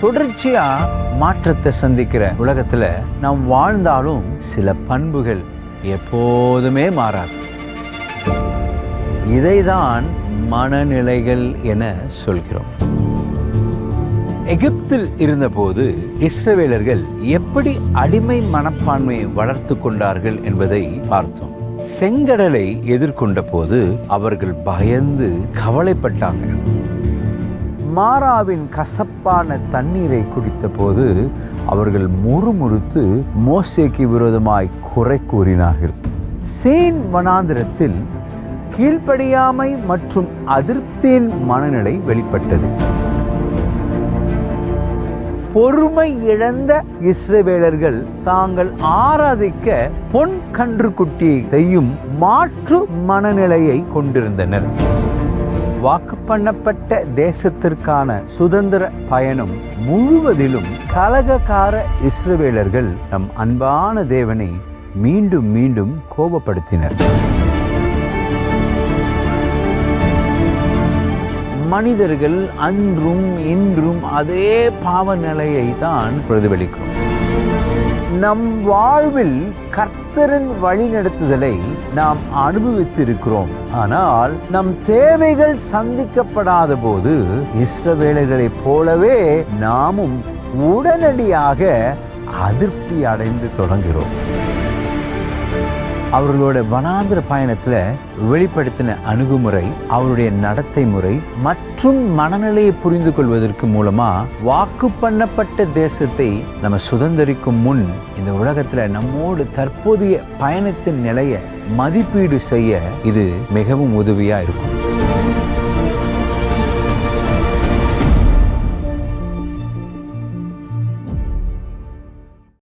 தொடர்ச்சியா மாற்றத்தை சந்திக்கிற உலகத்துல நாம் வாழ்ந்தாலும் சில பண்புகள் எப்போதுமே மாறாது. இதைதான் மனநிலைகள் என சொல்கிறோம். எகிப்தில் இருந்தபோது இஸ்ரவேலர்கள் எப்படி அடிமை மனப்பான்மையை வளர்த்து கொண்டார்கள் என்பதை பார்த்தோம். செங்கடலை எதிர்கொண்ட போது அவர்கள் பயந்து கவலைப்பட்டாங்க. மாராவின் கசப்பான தண்ணீரை குடித்த போது அவர்கள் முறுமுறுத்து மோசேக்கு விரோதமாய் குறை கூறினார்கள். சீன் வனாந்திரத்தில் கீழ்ப்படியாமை மற்றும் அதிருப்தியின் மனநிலை வெளிப்பட்டது. பொறுமை இழந்த இஸ்ரவேலர்கள் தாங்கள் ஆராதிக்க பொன் கன்றுக்குட்டியை செய்யும் மாற்று மனநிலையை கொண்டிருந்தனர். வாக்கு பண்ணப்பட்ட தேசத்திற்கான சுதந்திர பயணம் முழுவதிலும் கலகக்கார இஸ்ரவேலர்கள் நம் அன்பான தேவனை மீண்டும் மீண்டும் கோபப்படுத்தினர். மனிதர்கள் அன்றும் இன்றும் அதே பாவ நிலையை தான் பிரதிபலிக்கும். நம் வாழ்வில் கர்த்தரின் வழிநடத்துதலை நாம் அனுபவித்திருக்கிறோம். ஆனால் நம் தேவைகள் சந்திக்கப்படாத போது இஸ்ரவேலர்களைப் போலவே நாமும் உடனடியாக அதிருப்தி அடைந்து தொடங்குகிறோம். அவர்களோட வனாந்திர பயணத்துல வெளிப்படுத்தின அணுகுமுறை, அவருடைய நடத்தை முறை மற்றும் மனநிலையை புரிந்து கொள்வதற்கு மூலமா வாக்கு பண்ணப்பட்ட தேசத்தை நம்ம சுதந்திரிக்கும் முன் இந்த உலகத்துல நம்மோடு தற்போதைய பயணத்தின் நிலையை மதிப்பீடு செய்ய இது மிகவும் உதவியா இருக்கும்.